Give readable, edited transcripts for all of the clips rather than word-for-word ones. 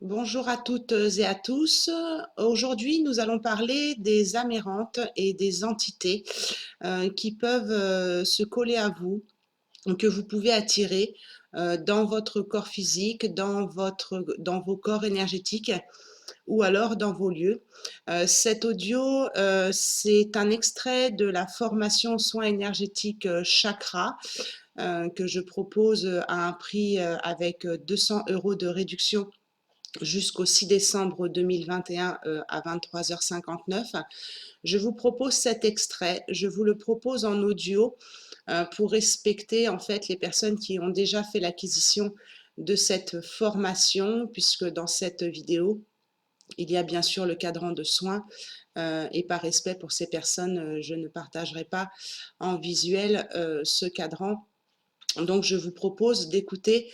Bonjour à toutes et à tous. Aujourd'hui, nous allons parler des amérantes et des entités qui peuvent se coller à vous, que vous pouvez attirer dans votre corps physique, dans vos corps énergétiques ou alors dans vos lieux. Cet audio, c'est un extrait de la formation soins énergétiques chakra que je propose à un prix avec 200 € de réduction jusqu'au 6 décembre 2021 à 23h59. Je vous propose cet extrait, je vous le propose en audio pour respecter en fait les personnes qui ont déjà fait l'acquisition de cette formation, puisque dans cette vidéo, il y a bien sûr le cadran de soins et par respect pour ces personnes, je ne partagerai pas en visuel ce cadran. Donc, je vous propose d'écouter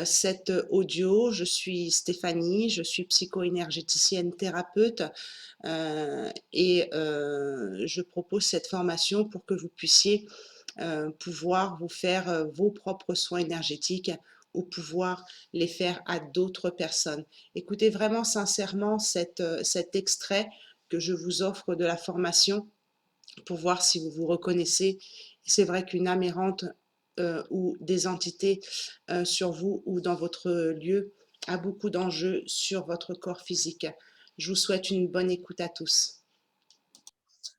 cet audio. Je suis Stéphanie, je suis psycho-énergéticienne thérapeute et je propose cette formation pour que vous puissiez pouvoir vous faire vos propres soins énergétiques ou pouvoir les faire à d'autres personnes. Écoutez vraiment sincèrement cet extrait que je vous offre de la formation pour voir si vous vous reconnaissez. C'est vrai qu'une âme errante ou des entités sur vous ou dans votre lieu a beaucoup d'enjeux sur votre corps physique. Je vous souhaite une bonne écoute à tous.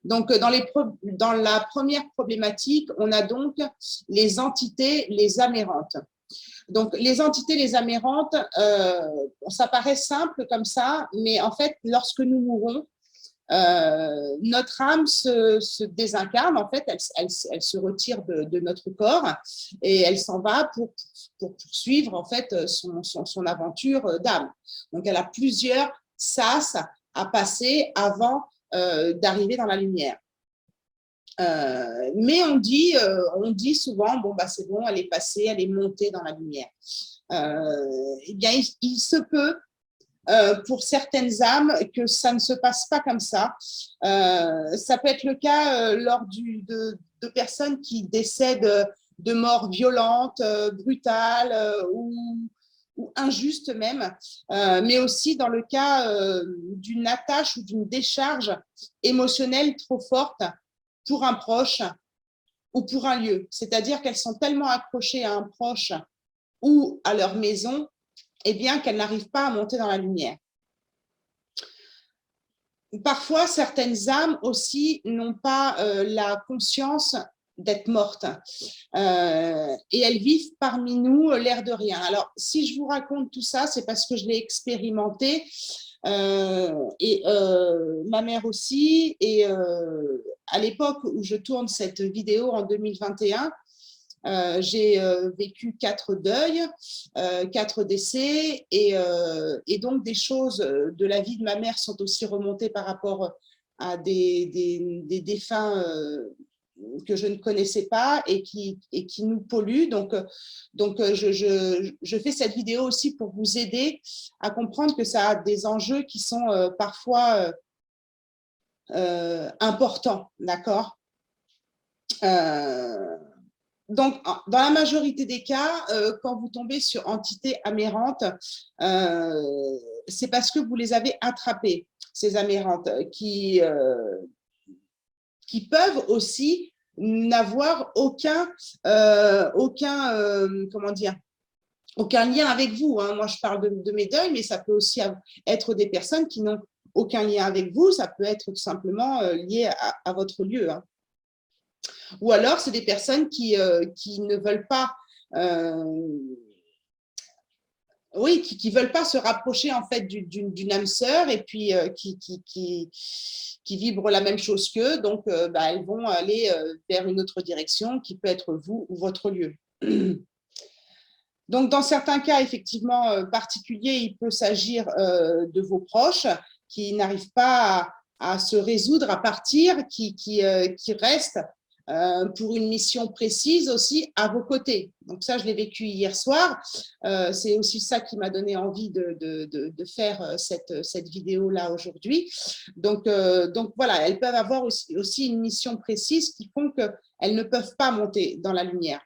Donc, dans la première problématique, on a donc les entités, les amérantes. Donc, les entités, les amérantes, ça paraît simple comme ça, mais en fait, lorsque nous mourons, notre âme se désincarne, en fait, elle se retire de notre corps et elle s'en va pour poursuivre en fait son aventure d'âme. Donc, elle a plusieurs sas à passer avant d'arriver dans la lumière. Mais on dit souvent, bon, bah, c'est bon, elle est passée, elle est montée dans la lumière. Eh bien, il se peut pour certaines âmes que ça ne se passe pas comme ça. Ça peut être le cas lors de personnes qui décèdent de mort violente, brutale ou injuste même, mais aussi dans le cas d'une attache ou d'une décharge émotionnelle trop forte pour un proche ou pour un lieu. C'est-à-dire qu'elles sont tellement accrochées à un proche ou à leur maison, eh bien qu'elles n'arrivent pas à monter dans la lumière. Parfois, certaines âmes aussi n'ont pas la conscience d'être mortes et elles vivent parmi nous l'air de rien. Alors, si je vous raconte tout ça, c'est parce que je l'ai expérimenté et ma mère aussi. Et à l'époque où je tourne cette vidéo en 2021, j'ai vécu 4 deuils, 4 décès et donc des choses de la vie de ma mère sont aussi remontées par rapport à des défunts que je ne connaissais pas et qui nous polluent. Donc je fais cette vidéo aussi pour vous aider à comprendre que ça a des enjeux qui sont parfois importants, d'accord donc, dans la majorité des cas, quand vous tombez sur entité amérante, c'est parce que vous les avez attrapées, ces amérantes, qui peuvent aussi n'avoir comment dire, aucun lien avec vous. Hein. Moi, je parle de mes deuils, mais ça peut aussi être des personnes qui n'ont aucun lien avec vous. Ça peut être tout simplement lié à votre lieu. Hein. Ou alors, c'est des personnes qui ne veulent pas, oui, qui veulent pas se rapprocher en fait d'une âme sœur et puis qui vibrent la même chose qu'eux. Donc, bah, elles vont aller vers une autre direction qui peut être vous ou votre lieu. Donc, dans certains cas, effectivement, particuliers, il peut s'agir de vos proches qui n'arrivent pas à se résoudre, à partir, qui restent pour une mission précise aussi à vos côtés. Donc ça, je l'ai vécu hier soir. C'est aussi ça qui m'a donné envie de faire cette vidéo-là aujourd'hui. Donc voilà, elles peuvent avoir aussi une mission précise qui font qu'elles ne peuvent pas monter dans la lumière.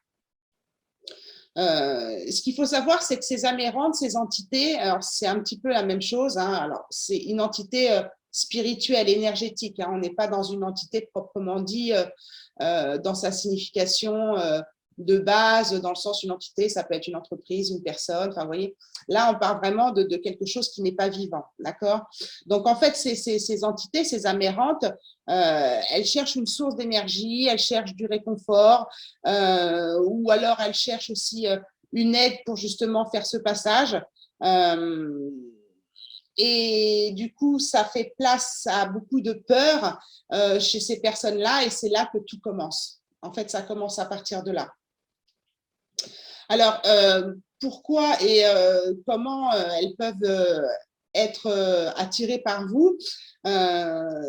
Ce qu'il faut savoir, c'est que ces amérantes, ces entités, alors c'est un petit peu la même chose, hein. Alors, c'est une entité spirituelle, énergétique, hein. On n'est pas dans une entité proprement dit dans sa signification de base, dans le sens une entité, ça peut être une entreprise, une personne, enfin, vous voyez, là, on parle vraiment de quelque chose qui n'est pas vivant, d'accord? Donc, en fait, ces entités, ces amérantes, elles cherchent une source d'énergie, elles cherchent du réconfort, ou alors elles cherchent aussi une aide pour justement faire ce passage. Et du coup, ça fait place à beaucoup de peur chez ces personnes-là, et c'est là que tout commence. En fait, ça commence à partir de là. Alors, pourquoi et comment elles peuvent être attirées par vous?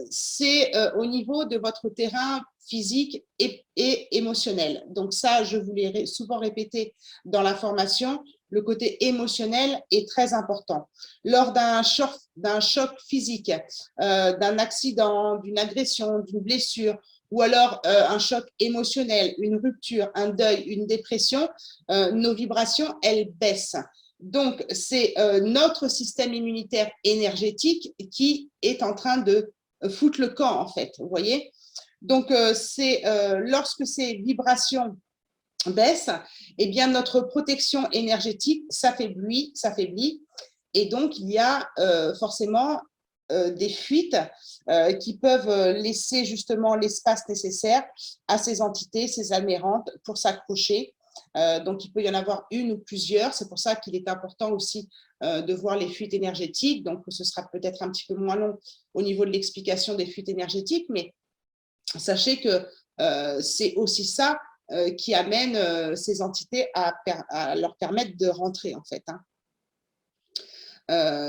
C'est au niveau de votre terrain physique et émotionnel. Donc ça, je vous l'ai souvent répété dans la formation, le côté émotionnel est très important. Lors d'un choc physique, d'un accident, d'une agression, d'une blessure, ou alors un choc émotionnel, une rupture, un deuil, une dépression, nos vibrations, elles baissent. Donc, c'est notre système immunitaire énergétique qui est en train de foutre le camp, en fait, vous voyez. Donc, c'est lorsque ces vibrations baissent, eh bien, notre protection énergétique s'affaiblit, et donc, il y a forcément des fuites qui peuvent laisser justement l'espace nécessaire à ces entités, ces amérantes, pour s'accrocher. Donc, il peut y en avoir une ou plusieurs. C'est pour ça qu'il est important aussi de voir les fuites énergétiques. Donc, ce sera peut-être un petit peu moins long au niveau de l'explication des fuites énergétiques, mais sachez que c'est aussi ça qui amène ces entités à leur permettre de rentrer, en fait, hein.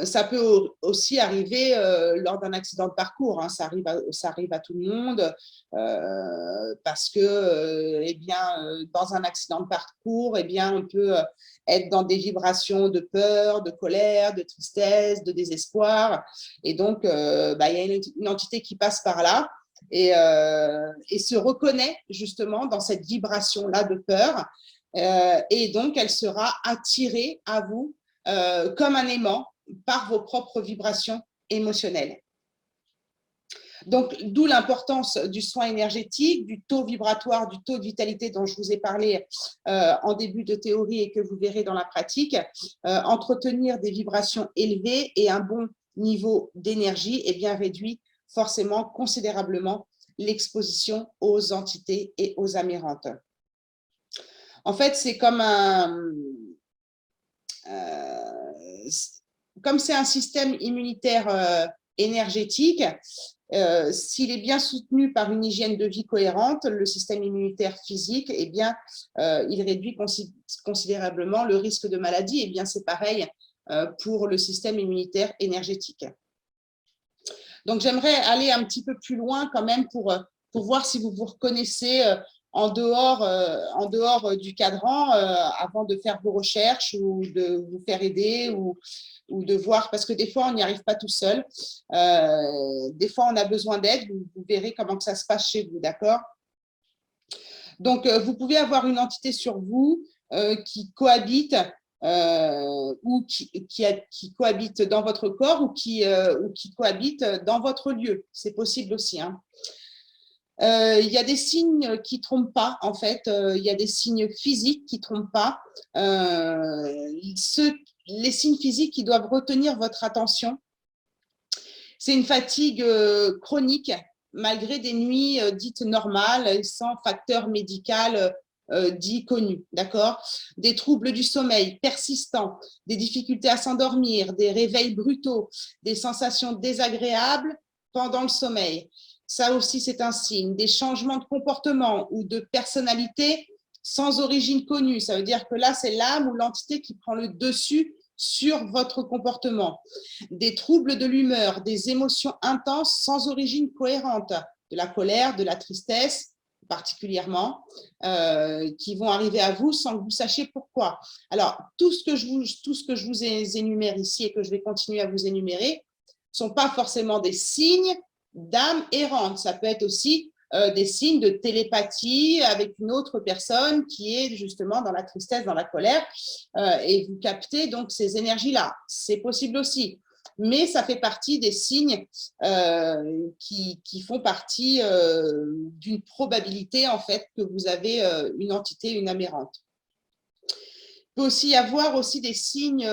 Ça peut aussi arriver lors d'un accident de parcours, hein. Ça arrive à tout le monde parce que, eh bien, dans un accident de parcours, eh bien, on peut être dans des vibrations de peur, de colère, de tristesse, de désespoir. Et donc, il y a une entité qui passe par là et se reconnaît justement dans cette vibration-là de peur. Et donc, elle sera attirée à vous comme un aimant par vos propres vibrations émotionnelles. Donc, d'où l'importance du soin énergétique, du taux vibratoire, du taux de vitalité dont je vous ai parlé en début de théorie et que vous verrez dans la pratique. Entretenir des vibrations élevées et un bon niveau d'énergie eh bien, réduit forcément considérablement l'exposition aux entités et aux amérantes. En fait, c'est comme comme c'est un système immunitaire énergétique, s'il est bien soutenu par une hygiène de vie cohérente, le système immunitaire physique, eh bien, il réduit considérablement le risque de maladie. Eh bien, c'est pareil pour le système immunitaire énergétique. Donc, j'aimerais aller un petit peu plus loin quand même pour voir si vous vous reconnaissez en dehors du cadran avant de faire vos recherches ou de vous faire aider ou de voir, parce que des fois, on n'y arrive pas tout seul. Des fois, on a besoin d'aide. Vous verrez comment que ça se passe chez vous, d'accord? Donc, vous pouvez avoir une entité sur vous qui cohabite ou qui cohabite dans votre corps ou qui cohabite dans votre lieu. C'est possible aussi, hein. Il y a des signes qui ne trompent pas, en fait. Il y a des signes physiques qui ne trompent pas. Les signes physiques qui doivent retenir votre attention, c'est une fatigue chronique, malgré des nuits dites normales, sans facteur médical dit connu, d'accord? Des troubles du sommeil persistants, des difficultés à s'endormir, des réveils brutaux, des sensations désagréables pendant le sommeil. Ça aussi, c'est un signe. Des changements de comportement ou de personnalité sans origine connue. Ça veut dire que là, c'est l'âme ou l'entité qui prend le dessus sur votre comportement. Des troubles de l'humeur, des émotions intenses sans origine cohérente, de la colère, de la tristesse particulièrement, qui vont arriver à vous sans que vous sachiez pourquoi. Alors, tout ce que je vous énumère ici et que je vais continuer à vous énumérer ne sont pas forcément des signes d'âme errante. Ça peut être aussi des signes de télépathie avec une autre personne qui est justement dans la tristesse, dans la colère, et vous captez donc ces énergies-là. C'est possible aussi. Mais ça fait partie des signes qui font partie d'une probabilité en fait que vous avez une entité, une amérante. Il peut aussi y avoir aussi des signes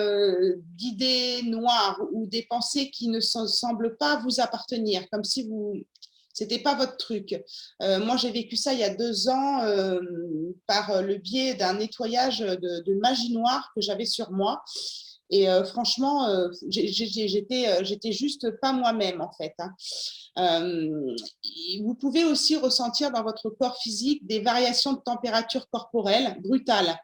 d'idées noires ou des pensées qui ne semblent pas vous appartenir, comme si c'était pas votre truc. Moi, j'ai vécu ça il y a 2 ans par le biais d'un nettoyage de magie noire que j'avais sur moi. Et franchement, j'étais juste pas moi-même en fait. Vous pouvez aussi ressentir dans votre corps physique des variations de température corporelle brutales,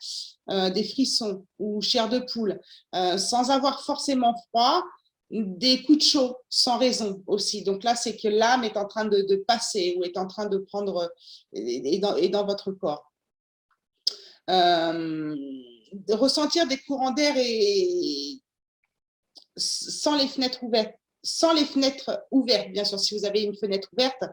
des frissons ou chair de poule, sans avoir forcément froid, des coups de chaud sans raison aussi. Donc là, c'est que l'âme est en train de passer ou est en train de prendre est dans votre corps. De ressentir des courants d'air sans les fenêtres ouvertes. Sans les fenêtres ouvertes, bien sûr, si vous avez une fenêtre ouverte,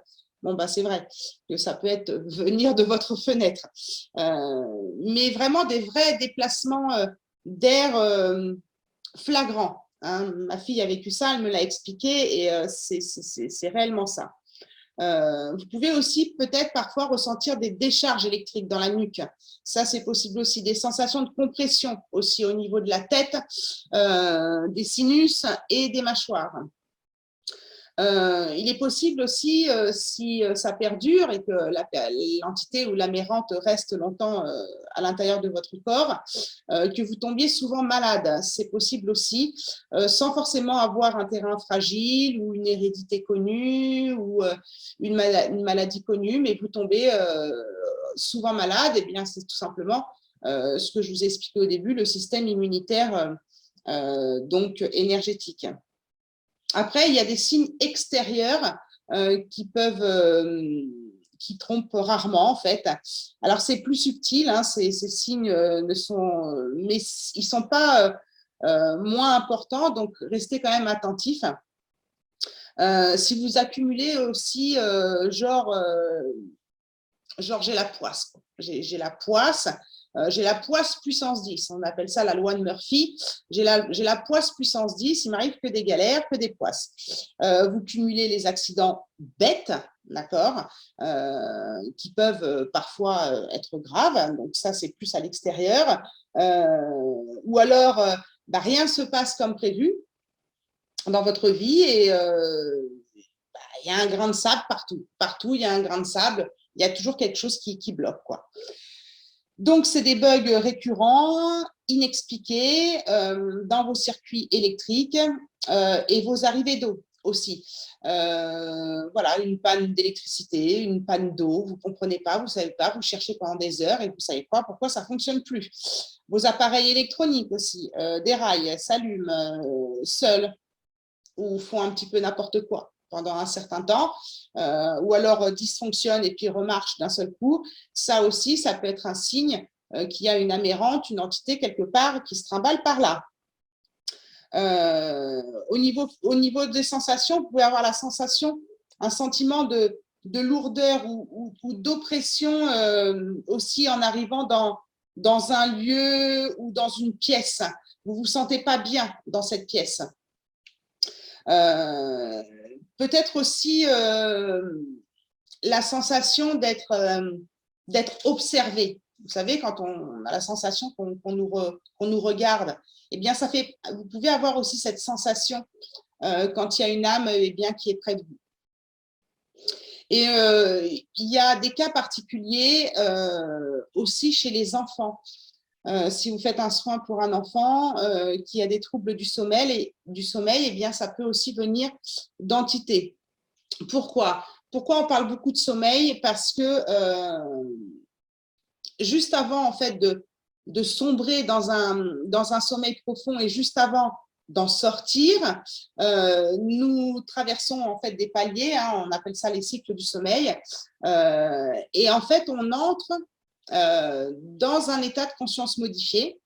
bon, bah, c'est vrai que ça peut venir de votre fenêtre. Mais vraiment des vrais déplacements d'air flagrants. Hein. Ma fille a vécu ça, elle me l'a expliqué et c'est réellement ça. Vous pouvez aussi peut-être parfois ressentir des décharges électriques dans la nuque. Ça, c'est possible aussi. Des sensations de compression aussi au niveau de la tête, des sinus et des mâchoires. Il est possible aussi, si ça perdure et que l'entité ou l'amérante reste longtemps à l'intérieur de votre corps, que vous tombiez souvent malade. C'est possible aussi, sans forcément avoir un terrain fragile ou une hérédité connue ou une maladie connue, mais vous tombez souvent malade. Et bien, c'est tout simplement ce que je vous ai expliqué au début, le système immunitaire donc énergétique. Après, il y a des signes extérieurs qui trompent rarement, en fait. Alors, c'est plus subtil, hein, ces signes mais ils ne sont pas moins importants, donc restez quand même attentifs. Si vous accumulez aussi, genre j'ai la poisse. J'ai la poisse. J'ai la poisse puissance 10, on appelle ça la loi de Murphy. J'ai la poisse puissance 10, il m'arrive que des galères, que des poisses. Vous cumulez les accidents bêtes, d'accord, qui peuvent parfois être graves, donc ça c'est plus à l'extérieur. Ou alors, rien ne se passe comme prévu dans votre vie et il y a un grain de sable partout. Partout, il y a un grain de sable, il y a toujours quelque chose qui bloque, quoi. Donc, c'est des bugs récurrents, inexpliqués dans vos circuits électriques et vos arrivées d'eau aussi. Voilà, une panne d'électricité, une panne d'eau, vous ne comprenez pas, vous ne savez pas, vous cherchez pendant des heures et vous ne savez pas pourquoi ça ne fonctionne plus. Vos appareils électroniques aussi, déraillent, s'allument seuls ou font un petit peu n'importe quoi pendant un certain temps, ou alors dysfonctionne et puis remarche d'un seul coup, ça aussi, ça peut être un signe qu'il y a une amérante, une entité quelque part qui se trimballe par là. Au niveau des sensations, vous pouvez avoir la sensation, un sentiment de lourdeur ou d'oppression aussi en arrivant dans un lieu ou dans une pièce. Vous ne vous sentez pas bien dans cette pièce. Peut-être aussi la sensation d'être observé. Vous savez, quand on a la sensation qu'on nous regarde, eh bien, vous pouvez avoir aussi cette sensation quand il y a une âme bien, qui est près de vous. Et il y a des cas particuliers aussi chez les enfants. Si vous faites un soin pour un enfant qui a des troubles du sommeil, eh bien, ça peut aussi venir d'entités. Pourquoi on parle beaucoup de sommeil? Parce que juste avant en fait, de sombrer dans un sommeil profond et juste avant d'en sortir, nous traversons en fait des paliers, hein, on appelle ça les cycles du sommeil, et en fait, on entre dans un état de conscience modifié.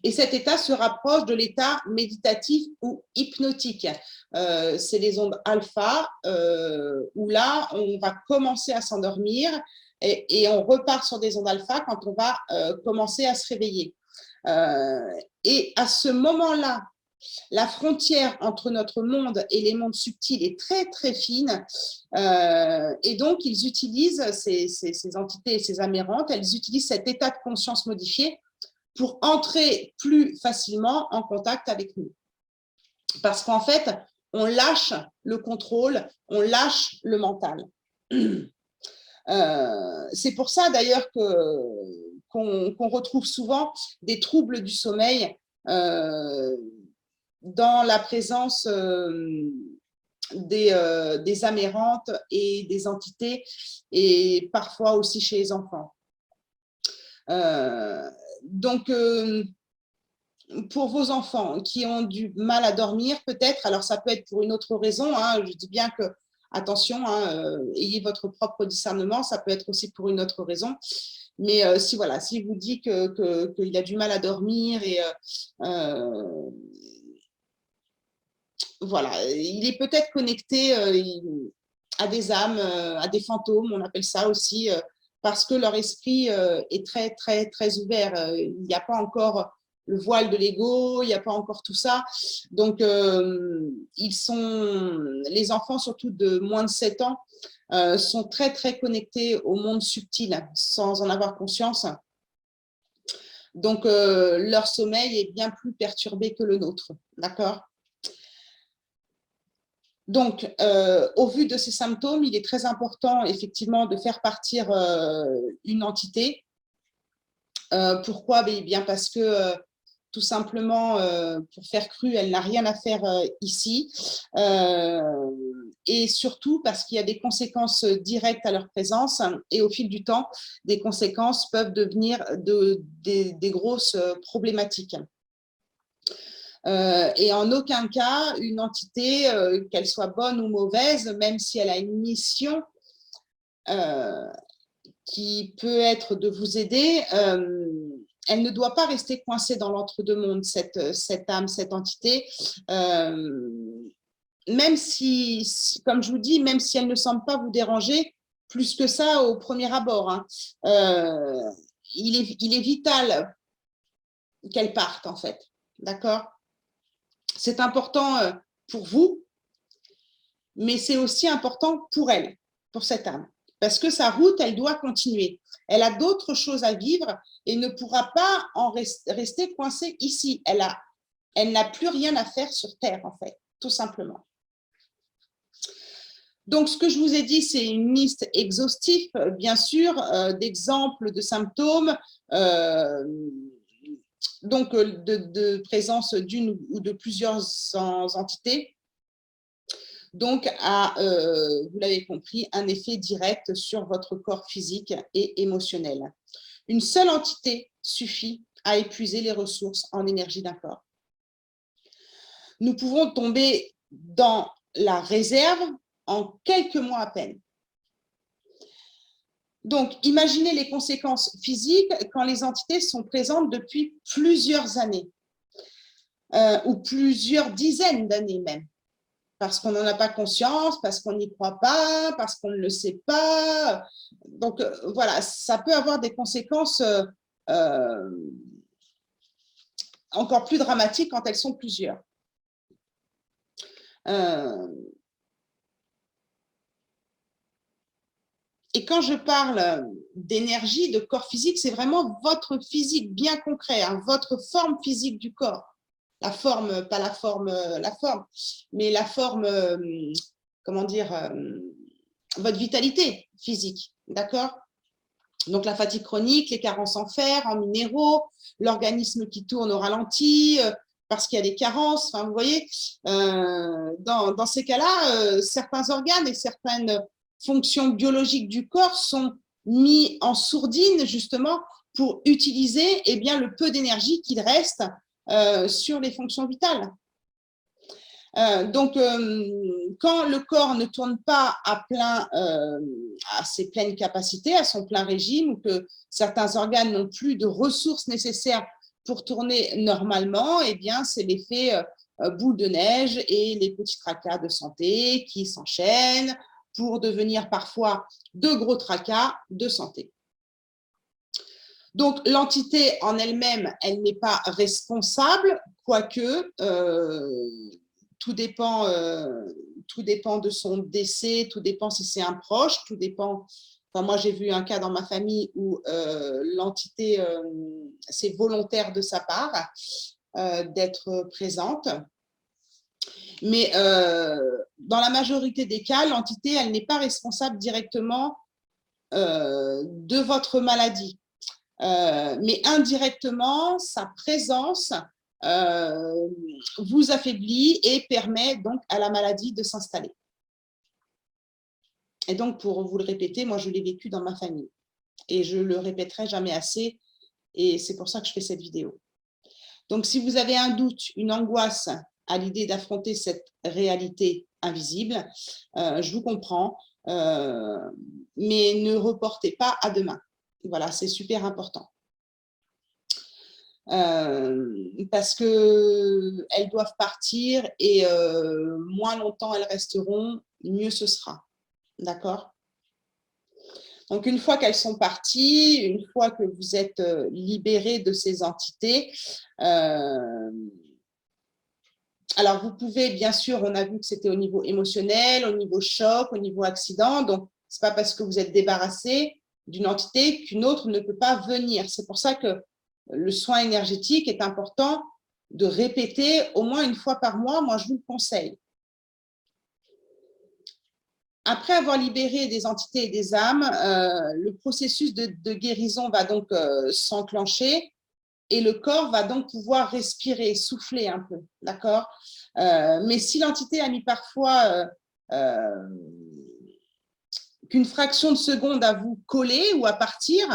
Et cet état se rapproche de l'état méditatif ou hypnotique. C'est les ondes alpha, où là, on va commencer à s'endormir et on repart sur des ondes alpha quand on va commencer à se réveiller. Et à ce moment-là, la frontière entre notre monde et les mondes subtils est très, très fine. Et donc, ils utilisent, ces entités, ces amérantes, elles utilisent cet état de conscience modifié pour entrer plus facilement en contact avec nous. Parce qu'en fait, on lâche le contrôle, on lâche le mental. C'est pour ça d'ailleurs qu'on retrouve souvent des troubles du sommeil dans la présence des amérantes et des entités, et parfois aussi chez les enfants. Donc, pour vos enfants qui ont du mal à dormir, peut-être, alors ça peut être pour une autre raison, hein, je dis bien que, attention, hein, ayez votre propre discernement, ça peut être aussi pour une autre raison. Mais si voilà, si vous dit qu'il a du mal à dormir et voilà, il est peut-être connecté à des âmes, à des fantômes, on appelle ça aussi, parce que leur esprit est très, très, très ouvert. Il n'y a pas encore le voile de l'ego, il n'y a pas encore tout ça. Donc, les enfants, surtout de moins de 7 ans, sont très, très connectés au monde subtil, sans en avoir conscience. Donc, leur sommeil est bien plus perturbé que le nôtre, d'accord ? Donc, au vu de ces symptômes, il est très important, effectivement, de faire partir une entité. Pourquoi ? Bien parce que, tout simplement, pour faire cru, elle n'a rien à faire ici. Et surtout parce qu'il y a des conséquences directes à leur présence. Et au fil du temps, des conséquences peuvent devenir des grosses problématiques. Et en aucun cas, une entité, qu'elle soit bonne ou mauvaise, même si elle a une mission qui peut être de vous aider, elle ne doit pas rester coincée dans l'entre-deux-mondes, cette âme, cette entité. Même si, comme je vous dis, même si elle ne semble pas vous déranger plus que ça au premier abord, hein, il est vital qu'elle parte, en fait. D'accord ? C'est important pour vous, mais c'est aussi important pour elle, pour cette âme. Parce que sa route, elle doit continuer. Elle a d'autres choses à vivre et ne pourra pas en rester coincée ici. Elle n'a plus rien à faire sur Terre, en fait, tout simplement. Donc, ce que je vous ai dit, c'est une liste exhaustive, bien sûr, d'exemples de symptômes, donc de présence d'une ou de plusieurs entités, donc vous l'avez compris, un effet direct sur votre corps physique et émotionnel. Une seule entité suffit à épuiser les ressources en énergie d'un corps. Nous pouvons tomber dans la réserve en quelques mois à peine. Donc, imaginez les conséquences physiques quand les entités sont présentes depuis plusieurs années, ou plusieurs dizaines d'années même, parce qu'on n'en a pas conscience, parce qu'on n'y croit pas, parce qu'on ne le sait pas. Donc, voilà, ça peut avoir des conséquences encore plus dramatiques quand elles sont plusieurs. Et quand je parle d'énergie, de corps physique, c'est vraiment votre physique bien concret, hein, votre forme physique du corps. La forme, pas la forme, mais la forme, comment dire, votre vitalité physique, d'accord ? Donc la fatigue chronique, les carences en fer, en minéraux, l'organisme qui tourne au ralenti, parce qu'il y a des carences, enfin, vous voyez, dans ces cas-là, certains organes et certaines fonctions biologiques du corps sont mis en sourdine justement pour utiliser bien, le peu d'énergie qu'il reste sur les fonctions vitales. Donc, quand le corps ne tourne pas à ses pleines capacités, à son plein régime, ou que certains organes n'ont plus de ressources nécessaires pour tourner normalement, eh bien, c'est l'effet boule de neige et les petits tracas de santé qui s'enchaînent pour devenir parfois de gros tracas de santé. Donc, l'entité en elle-même, elle n'est pas responsable, quoique tout dépend de son décès, tout dépend si c'est un proche, tout dépend. Enfin, moi, j'ai vu un cas dans ma famille où l'entité, c'est volontaire de sa part d'être présente. Mais dans la majorité des cas, l'entité, elle n'est pas responsable directement de votre maladie. Mais indirectement, sa présence vous affaiblit et permet donc à la maladie de s'installer. Et donc, pour vous le répéter, moi, je l'ai vécu dans ma famille. Et je le répéterai jamais assez. Et c'est pour ça que je fais cette vidéo. Donc, si vous avez un doute, une angoisse à l'idée d'affronter cette réalité invisible, je vous comprends, mais ne reportez pas à demain. Voilà, c'est super important. Parce qu'elles doivent partir et moins longtemps elles resteront, mieux ce sera. D'accord? Donc, une fois qu'elles sont parties, une fois que vous êtes libéré de ces entités, alors vous pouvez, bien sûr, on a vu que c'était au niveau émotionnel, au niveau choc, au niveau accident. Donc, ce n'est pas parce que vous êtes débarrassé d'une entité qu'une autre ne peut pas venir. C'est pour ça que le soin énergétique est important de répéter au moins une fois par mois. Moi, je vous le conseille. Après avoir libéré des entités et des âmes, le processus de guérison va donc s'enclencher et le corps va donc pouvoir respirer, souffler un peu, d'accord? Mais si l'entité a mis parfois qu'une fraction de seconde à vous coller ou à partir,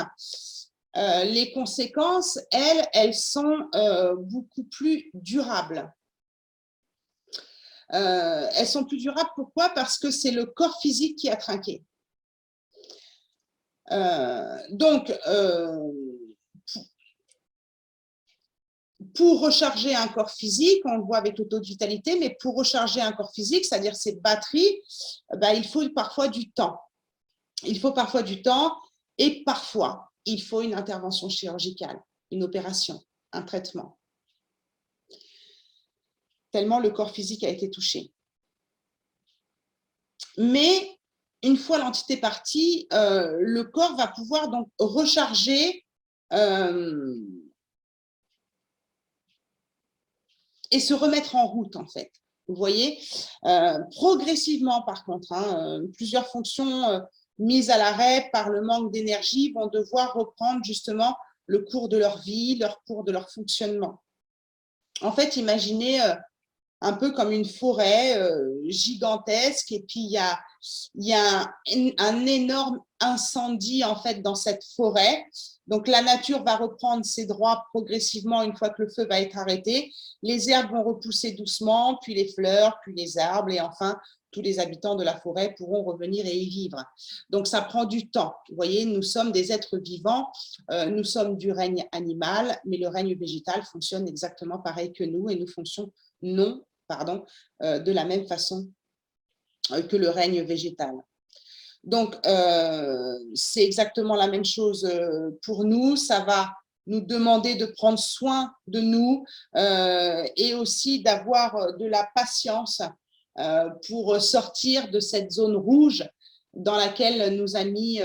les conséquences, elles sont beaucoup plus durables. Elles sont plus durables, pourquoi? Parce que c'est le corps physique qui a trinqué. Donc, pour recharger un corps physique, on le voit avec l'autoditalité, mais pour recharger un corps physique, c'est-à-dire ses batteries, il faut parfois du temps. Il faut parfois du temps et parfois, il faut une intervention chirurgicale, une opération, un traitement. Tellement le corps physique a été touché. Mais une fois l'entité partie, le corps va pouvoir donc recharger et se remettre en route, en fait. Vous voyez, progressivement, par contre, plusieurs fonctions mises à l'arrêt par le manque d'énergie vont devoir reprendre justement le cours de leur vie, le cours de leur fonctionnement. En fait, imaginez un peu comme une forêt gigantesque et puis il y a un énorme incendie en fait dans cette forêt. Donc la nature va reprendre ses droits progressivement une fois que le feu va être arrêté. Les herbes vont repousser doucement, puis les fleurs, puis les arbres et enfin tous les habitants de la forêt pourront revenir et y vivre. Donc ça prend du temps. Vous voyez, nous sommes des êtres vivants, nous sommes du règne animal, mais le règne végétal fonctionne exactement pareil que nous et nous fonctionnons de la même façon que le règne végétal. Donc, c'est exactement la même chose pour nous. Ça va nous demander de prendre soin de nous et aussi d'avoir de la patience pour sortir de cette zone rouge dans laquelle nous a mis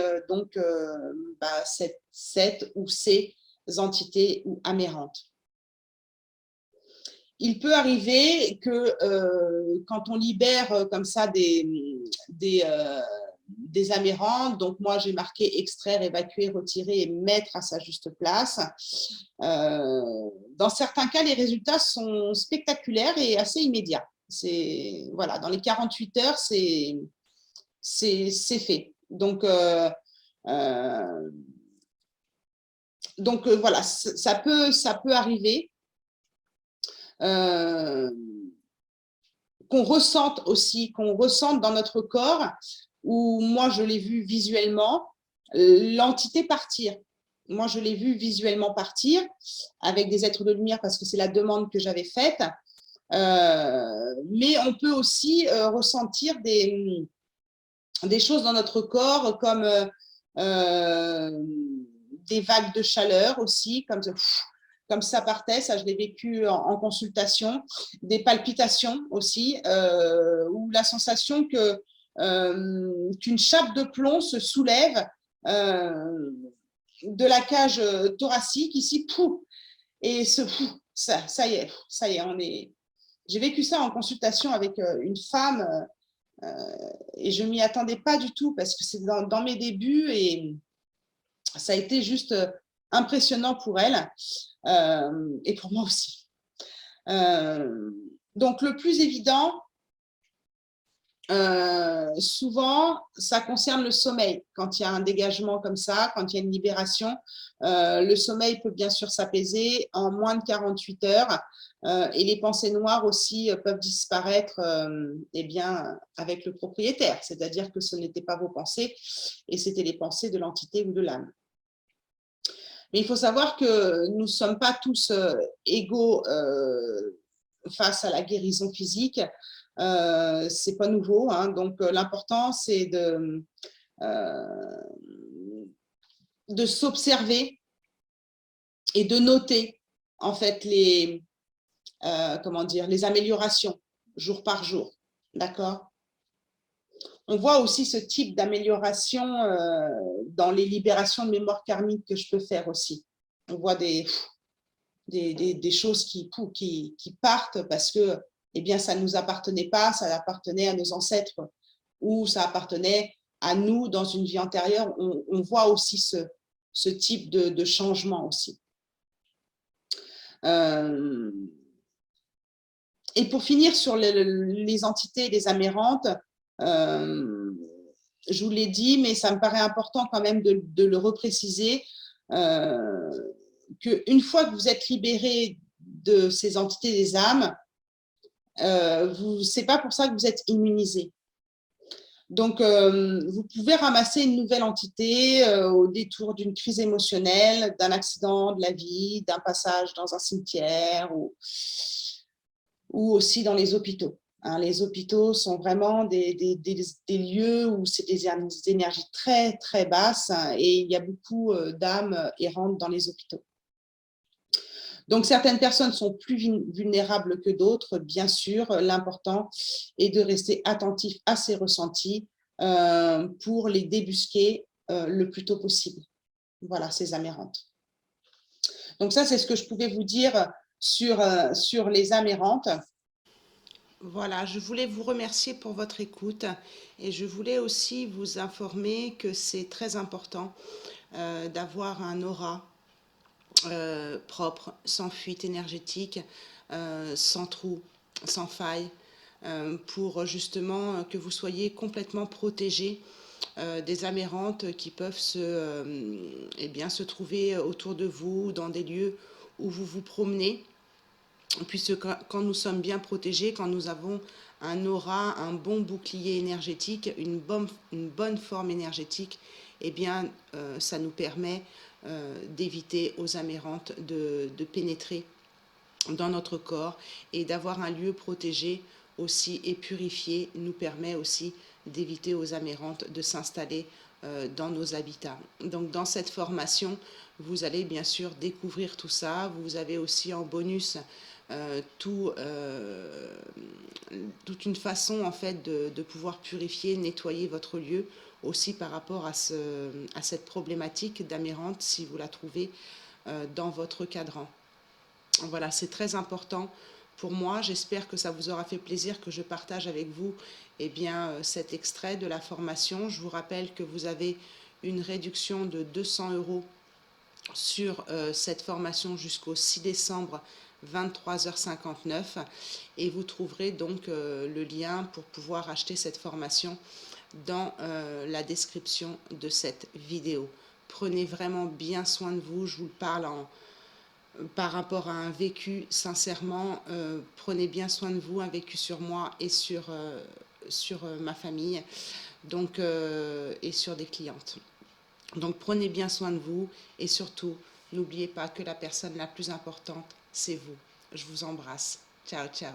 cette ou ces entités ou amérantes. Il peut arriver que quand on libère comme ça des amérantes, donc moi j'ai marqué extraire, évacuer, retirer et mettre à sa juste place. Dans certains cas, les résultats sont spectaculaires et assez immédiats. Voilà, dans les 48 heures, c'est fait. Donc voilà, ça peut arriver. Qu'on ressente aussi, qu'on ressente dans notre corps, où moi je l'ai vu visuellement, l'entité partir. moi, je l'ai vu visuellement partir avec des êtres de lumière parce que c'est la demande que j'avais faite. Mais on peut aussi ressentir des choses dans notre corps comme des vagues de chaleur aussi, comme ça partait, ça je l'ai vécu en consultation, des palpitations aussi, ou la sensation qu'une chape de plomb se soulève de la cage thoracique ici, pouf, et ça y est, J'ai vécu ça en consultation avec une femme et je m'y attendais pas du tout parce que c'est dans mes débuts et ça a été juste impressionnant pour elle et pour moi aussi. Donc le plus évident, souvent, ça concerne le sommeil. Quand il y a un dégagement comme ça, quand il y a une libération, le sommeil peut bien sûr s'apaiser en moins de 48 heures et les pensées noires aussi peuvent disparaître eh bien, avec le propriétaire. C'est-à-dire que ce n'étaient pas vos pensées et c'était les pensées de l'entité ou de l'âme. Mais il faut savoir que nous ne sommes pas tous égaux face à la guérison physique. C'est pas nouveau, hein, donc l'important c'est de s'observer et de noter en fait les améliorations jour par jour, d'accord. On voit aussi ce type d'amélioration dans les libérations de mémoire karmique que je peux faire aussi. On voit des choses qui partent parce que eh bien, ça ne nous appartenait pas, ça appartenait à nos ancêtres ou ça appartenait à nous dans une vie antérieure. On voit aussi ce type de changement aussi. Et pour finir sur les entités, les amérantes, je vous l'ai dit, mais ça me paraît important quand même de le repréciser, qu'une fois que vous êtes libéré de ces entités des âmes, ce n'est pas pour ça que vous êtes immunisé. Donc, vous pouvez ramasser une nouvelle entité au détour d'une crise émotionnelle, d'un accident de la vie, d'un passage dans un cimetière ou aussi dans les hôpitaux. Hein, les hôpitaux sont vraiment des lieux où c'est des énergies très, très basses et il y a beaucoup d'âmes errantes dans les hôpitaux. Donc, certaines personnes sont plus vulnérables que d'autres, bien sûr. L'important est de rester attentif à ces ressentis pour les débusquer le plus tôt possible. Voilà, ces amérantes. Donc ça, c'est ce que je pouvais vous dire sur les amérantes. Voilà, je voulais vous remercier pour votre écoute et je voulais aussi vous informer que c'est très important d'avoir un aura propre, sans fuite énergétique, sans trou, sans faille, pour justement que vous soyez complètement protégé des amérantes qui peuvent se trouver autour de vous, dans des lieux où vous vous promenez. Puisque quand nous sommes bien protégés, quand nous avons un aura, un bon bouclier énergétique, une bonne forme énergétique, eh bien, ça nous permet d'éviter aux amérantes de pénétrer dans notre corps et d'avoir un lieu protégé aussi et purifié nous permet aussi d'éviter aux amérantes de s'installer dans nos habitats. Donc dans cette formation, vous allez bien sûr découvrir tout ça. Vous avez aussi en bonus toute une façon en fait de pouvoir purifier, nettoyer votre lieu aussi par rapport à cette problématique d'amérante si vous la trouvez dans votre cadran. Voilà, c'est très important pour moi. J'espère que ça vous aura fait plaisir que je partage avec vous cet extrait de la formation. Je vous rappelle que vous avez une réduction de 200 € sur cette formation jusqu'au 6 décembre 23h59 et vous trouverez donc le lien pour pouvoir acheter cette formation dans la description de cette vidéo. Prenez vraiment bien soin de vous, je vous parle par rapport à un vécu, sincèrement, prenez bien soin de vous, un vécu sur moi et sur ma famille, donc, et sur des clientes. Donc prenez bien soin de vous et surtout, n'oubliez pas que la personne la plus importante, c'est vous. Je vous embrasse. Ciao, ciao.